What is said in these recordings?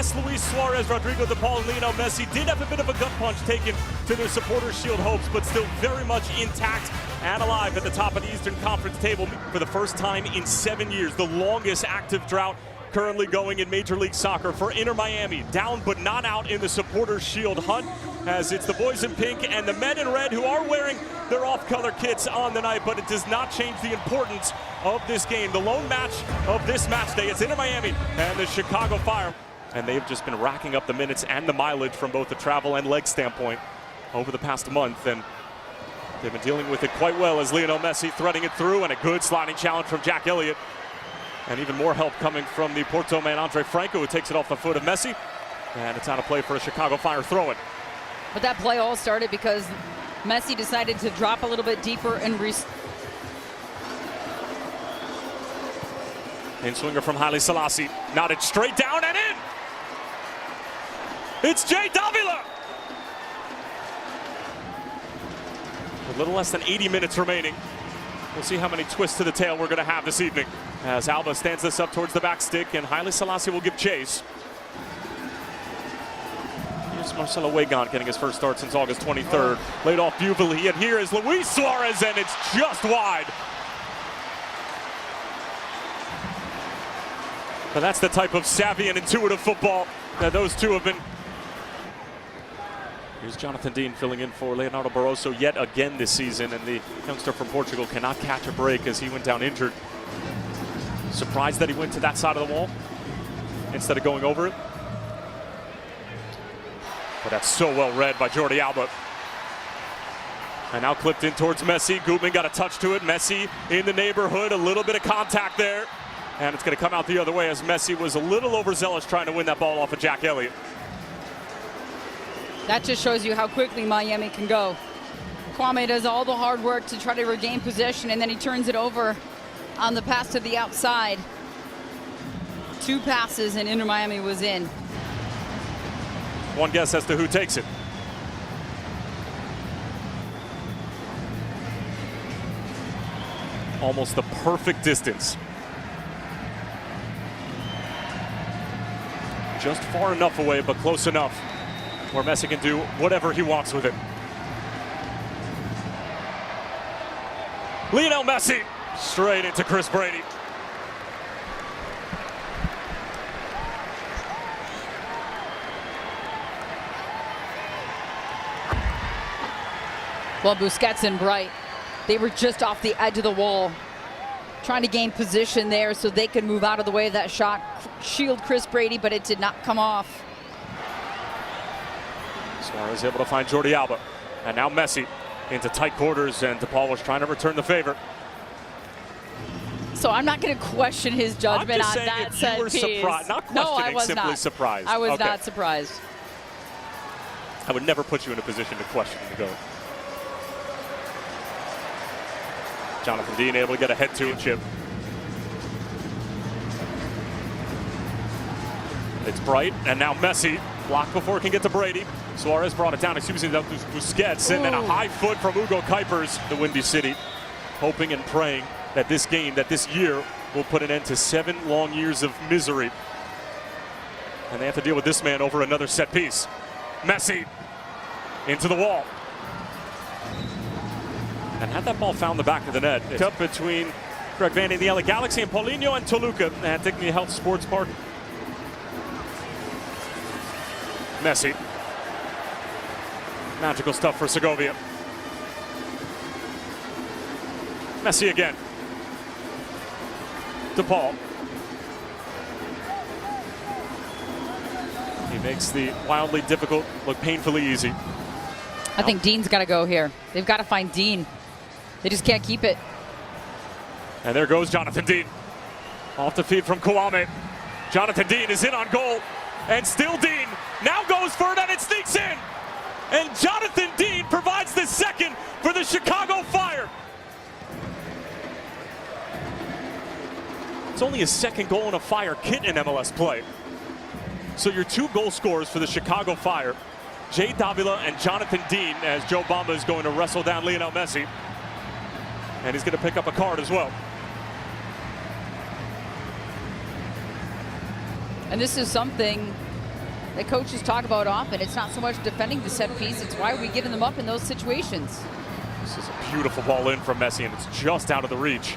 Yes, Luis Suarez, Rodrigo De Paul, and Lionel Messi did have a bit of a gut punch taken to their Supporters' Shield hopes, but still very much intact and alive at the top of the Eastern Conference table for the first time in 7 years. The longest active drought currently going in Major League Soccer for Inter Miami. Down but not out in the Supporters' Shield hunt, as it's the boys in pink and the men in red who are wearing their off-color kits on the night, but it does not change the importance of this game. The lone match of this match day, it's Inter Miami and the Chicago Fire. And they've just been racking up the minutes and the mileage from both the travel and leg standpoint over the past month, and they've been dealing with it quite well as Lionel Messi threading it through, and a good sliding challenge from Jack Elliott. And even more help coming from the Porto man Andre Franco, who takes it off the foot of Messi. And it's out of play for a Chicago Fire throw-in. But that play all started because Messi decided to drop a little bit deeper and In-swinger from Haile Selassie, nodded straight down and in! It's Jay Davila! A little less than 80 minutes remaining. We'll see how many twists to the tail we're going to have this evening, as Alba stands this up towards the back stick, and Haile Selassie will give chase. Here's Marcelo Weigand getting his first start since August 23rd. Laid off beautifully, and here is Luis Suarez, and it's just wide. But that's the type of savvy and intuitive football that those two have been. Here's Jonathan Dean filling in for Leonardo Barroso yet again this season, and the youngster from Portugal cannot catch a break as he went down injured. Surprised that he went to that side of the wall instead of going over it. But that's so well read by Jordi Alba. And now clipped in towards Messi. Gutman got a touch to it. Messi in the neighborhood, a little bit of contact there. And it's going to come out the other way as Messi was a little overzealous trying to win that ball off of Jack Elliott. That just shows you how quickly Miami can go. Kwame does all the hard work to try to regain possession, and then he turns it over on the pass to the outside. 2 passes and Inter Miami was in. One guess as to who takes it. Almost the perfect distance. Just far enough away, but close enough where Messi can do whatever he wants with it. Lionel Messi straight into Chris Brady. Well, Busquets and Bright, they were just off the edge of the wall, trying to gain position there so they could move out of the way of that shot, shield Chris Brady, but it did not come off. Suarez able to find Jordi Alba. And now Messi into tight quarters, and De Paul was trying to return the favor. So I'm not going to question his judgment on that set piece. Surprised, not questioning, no, I was simply not. surprised. I was okay. not surprised. I would never put you in a position to question the goal. Jonathan Dean able to get a head to it chip. It's Bright, and now Messi blocked before it can get to Brady. Suarez brought it down, excuse me, that was Busquets, and then a high foot from Hugo Kuipers, the Windy City, hoping and praying that this game, that this year, will put an end to 7 long years of misery. And they have to deal with this man over another set piece. Messi into the wall. And had that ball found the back of the net, it's up between Greg Vandy and the LA Galaxy, and Paulinho and Toluca at Dignity Health Sports Park. Messi. Magical stuff for Segovia. Messi again. De Paul. He makes the wildly difficult look painfully easy. I think Dean's got to go here. They've got to find Dean. They just can't keep it. And there goes Jonathan Dean. Off the feed from Kwame. Jonathan Dean is in on goal. And still Dean now goes for it, and it sneaks in. And Jonathan Dean provides the second for the Chicago Fire. It's only his second goal in a Fire kit in MLS play. So your 2 goal scorers for the Chicago Fire, Jay Davila and Jonathan Dean, as Joe Bamba is going to wrestle down Lionel Messi. And he's going to pick up a card as well. And this is something that coaches talk about often. It's not so much defending the set piece, it's why we're giving them up in those situations. This is a beautiful ball in from Messi, and it's just out of the reach.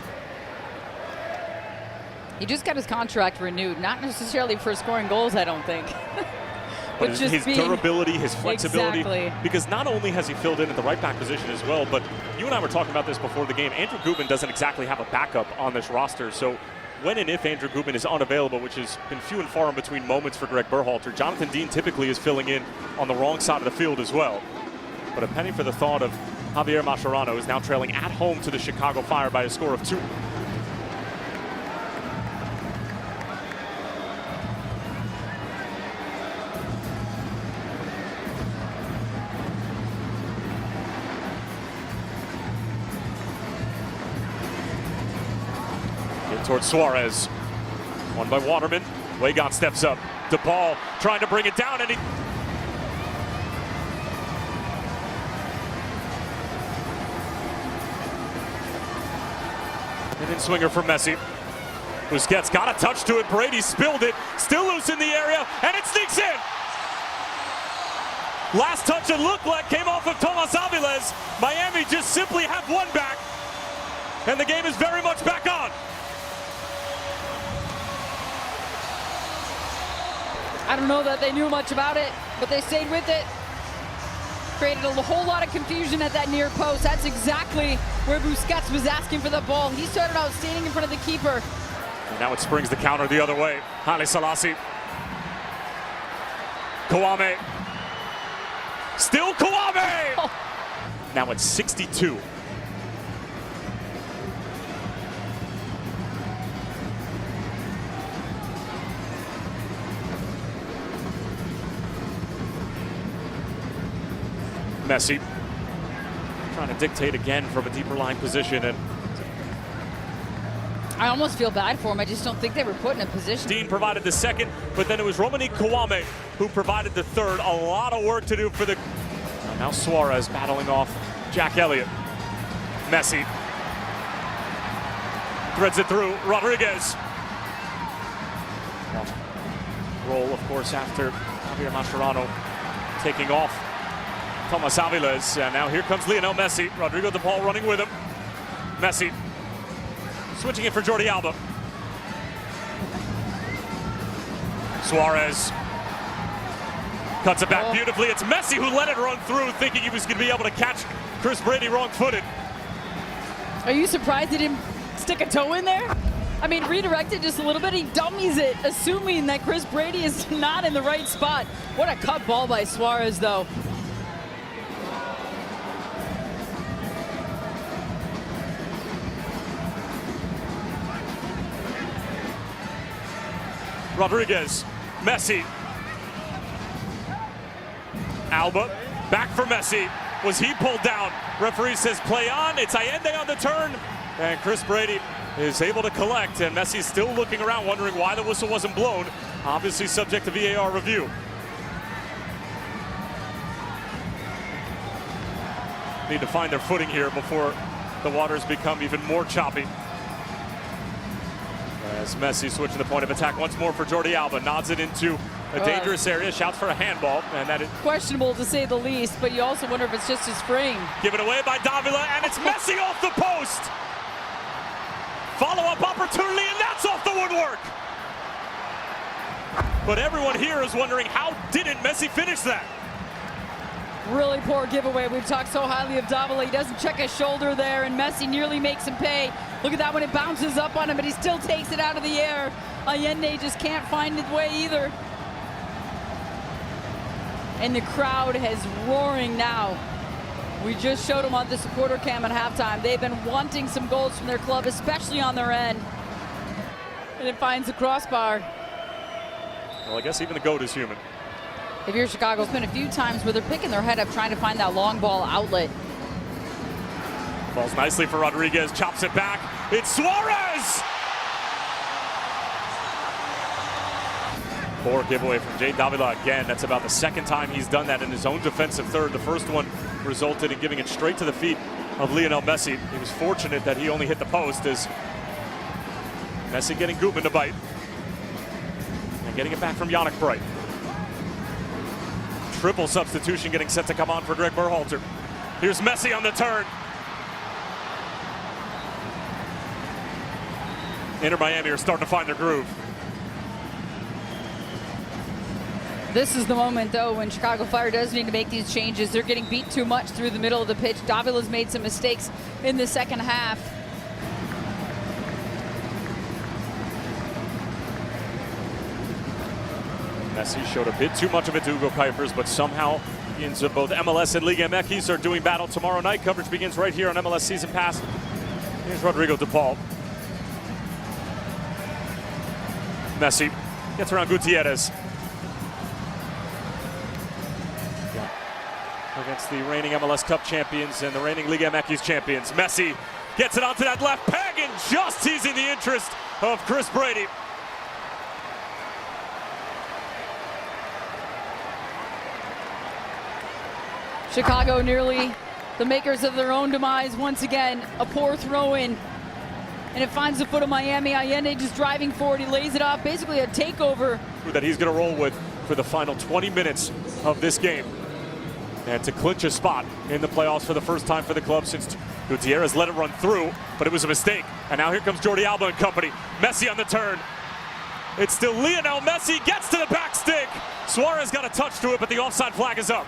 He just got his contract renewed, not necessarily for scoring goals, I don't think. But his durability, his flexibility, Exactly. because not only has he filled in at the right back position as well, but you and I were talking about this before the game. Andrew Gutman doesn't exactly have a backup on this roster, so when and if Andrew Gutman is unavailable, which has been few and far in between moments for Greg Berhalter, Jonathan Dean typically is filling in on the wrong side of the field as well. But a penny for the thought of Javier Mascherano, is now trailing at home to the Chicago Fire by a score of 2. Towards Suarez. One by Waterman. Weygand steps up. DePaul trying to bring it down, and he... An in-swinger for Messi. Busquets got a touch to it. Brady spilled it. Still loose in the area, and it sneaks in. Last touch it looked like came off of Tomas Aviles. Miami just simply have one back, and the game is very much back on. I don't know that they knew much about it, but they stayed with it. Created a whole lot of confusion at that near post. That's exactly where Busquets was asking for the ball. He started out standing in front of the keeper. And now it springs the counter the other way. Haile Selassie. Kouame. Still Kouame! Oh. Now it's 62. Messi trying to dictate again from a deeper line position, and I almost feel bad for him. I just don't think they were put in a position. Dean provided the second, but then it was Romanique Kouame who provided the third. A lot of work to do for the... Now Suarez battling off Jack Elliott. Messi threads it through. Rodriguez. Roll, of course, after Javier Mascherano taking off Tomas Aviles, and now here comes Lionel Messi. Rodrigo de Paul running with him. Messi switching it for Jordi Alba. Suarez cuts it back beautifully. It's Messi who let it run through, thinking he was going to be able to catch Chris Brady wrong-footed. Are you surprised he didn't stick a toe in there? I mean, redirected just a little bit. He dummies it, assuming that Chris Brady is not in the right spot. What a cut ball by Suarez, though. Rodriguez, Messi. Alba, back for Messi. Was he pulled down? Referee says play on. It's Allende on the turn. And Chris Brady is able to collect. And Messi's still looking around, wondering why the whistle wasn't blown. Obviously subject to VAR review. Need to find their footing here before the waters become even more choppy. As Messi switching the point of attack once more for Jordi Alba. Nods it into a dangerous area, shouts for a handball, and that is questionable to say the least, but you also wonder if it's just his frame. Given away by Davila, and it's Messi off the post. Follow-up opportunity, and that's off the woodwork. But everyone here is wondering, how didn't Messi finish that? Really poor giveaway. We've talked so highly of Davila. He doesn't check his shoulder there, and Messi nearly makes him pay. Look at that when it bounces up on him, but he still takes it out of the air. Allende just can't find his way either. And the crowd is roaring now. We just showed them on the supporter cam at halftime. They've been wanting some goals from their club, especially on their end. And it finds the crossbar. Well, I guess even the GOAT is human. If you're Chicago, it's been a few times where they're picking their head up trying to find that long ball outlet. Falls nicely for Rodriguez, chops it back. It's Suarez! Poor giveaway from Jay Davila again. That's about the second time he's done that in his own defensive third. The first one resulted in giving it straight to the feet of Lionel Messi. He was fortunate that he only hit the post, as Messi getting Gutman to bite. And getting it back from Yannick Bright. triple substitution getting set to come on for Greg Berhalter. Here's Messi on the turn. Inter Miami are starting to find their groove. This is the moment, though, when Chicago Fire does need to make these changes. They're getting beat too much through the middle of the pitch. Davila's made some mistakes in the second half. Messi showed a bit too much of it to Hugo Kuipers, but somehow Indians of both MLS and Liga MX are doing battle tomorrow night. Coverage begins right here on MLS Season Pass. Here's Rodrigo De Paul. Messi gets around Gutierrez. Against the reigning MLS Cup champions and the reigning Liga MX champions. Messi gets it onto that left peg and just teasing the interest of Chris Brady. Chicago nearly the makers of their own demise once again. A poor throw-in, and it finds the foot of Miami. Allende just driving forward. He lays it off, basically a takeover. That he's going to roll with for the final 20 minutes of this game. And to clinch a spot in the playoffs for the first time for the club since Gutierrez let it run through, but it was a mistake. And now here comes Jordi Alba and company. Messi on the turn. It's still Lionel Messi, gets to the back stick. Suarez got a touch to it, but the offside flag is up.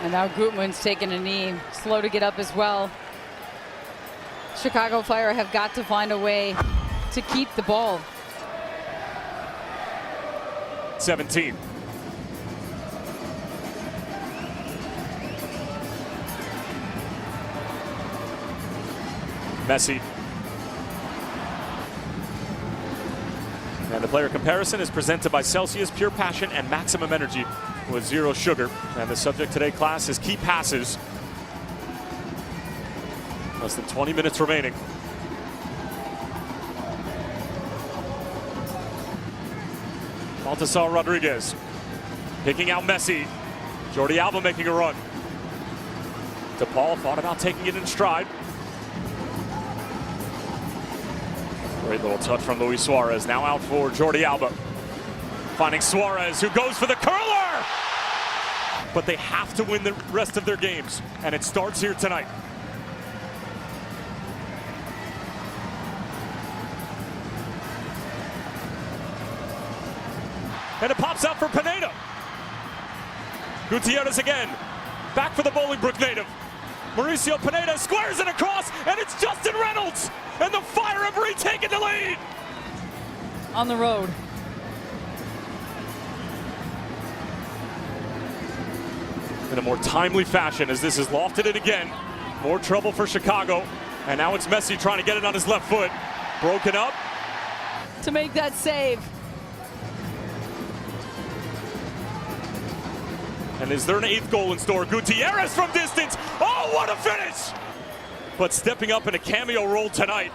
And now Gutman's taking a knee, slow to get up as well. Chicago Fire have got to find a way to keep the ball. 17. Messi. And the player comparison is presented by Celsius Pure Passion and Maximum Energy with zero sugar. And the subject today, class, is key passes. Less than 20 minutes remaining. Baltasar Rodriguez picking out Messi. Jordi Alba making a run. De Paul thought about taking it in stride. Great little touch from Luis Suarez. Now out for Jordi Alba. Finding Suarez, who goes for the curler! But they have to win the rest of their games, and it starts here tonight. And it pops out for Pineda. Gutierrez again. Back for the Bolingbrook native. Mauricio Pineda squares it across, and it's Justin Reynolds. And the Fire have retaken the lead. On the road. In a more timely fashion as this is lofted in again. More trouble for Chicago. And now it's Messi trying to get it on his left foot. Broken up. To make that save. And is there an 8th goal in store? Gutierrez from distance. Oh, what a finish! But stepping up in a cameo role tonight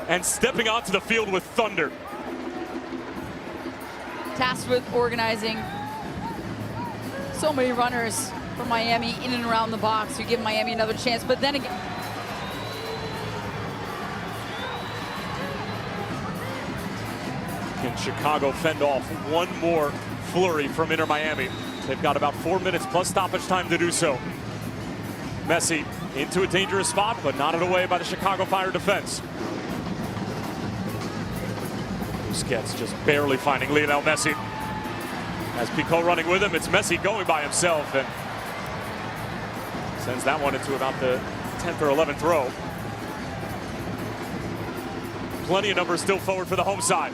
and stepping onto the field with thunder. Tasked with organizing so many runners for Miami in and around the box who give Miami another chance. But then again, can Chicago fend off one more flurry from Inter Miami? They've got about 4 minutes plus stoppage time to do so. Messi into a dangerous spot, but knotted away by the Chicago Fire defense. Busquets just barely finding Lionel Messi. As Picault running with him, it's Messi going by himself and sends that one into about the 10th or 11th row. Plenty of numbers still forward for the home side.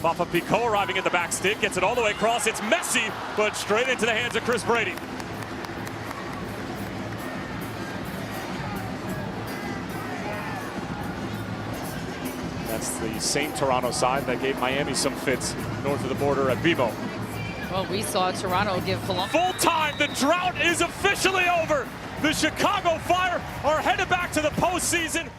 Fafa Picault arriving at the back stick, gets it all the way across. It's Messi, but straight into the hands of Chris Brady. That's the same Toronto side that gave Miami some fits north of the border at BMO. well, we saw Toronto give Columbus Full time, the drought is officially over. The Chicago Fire are headed back to the postseason.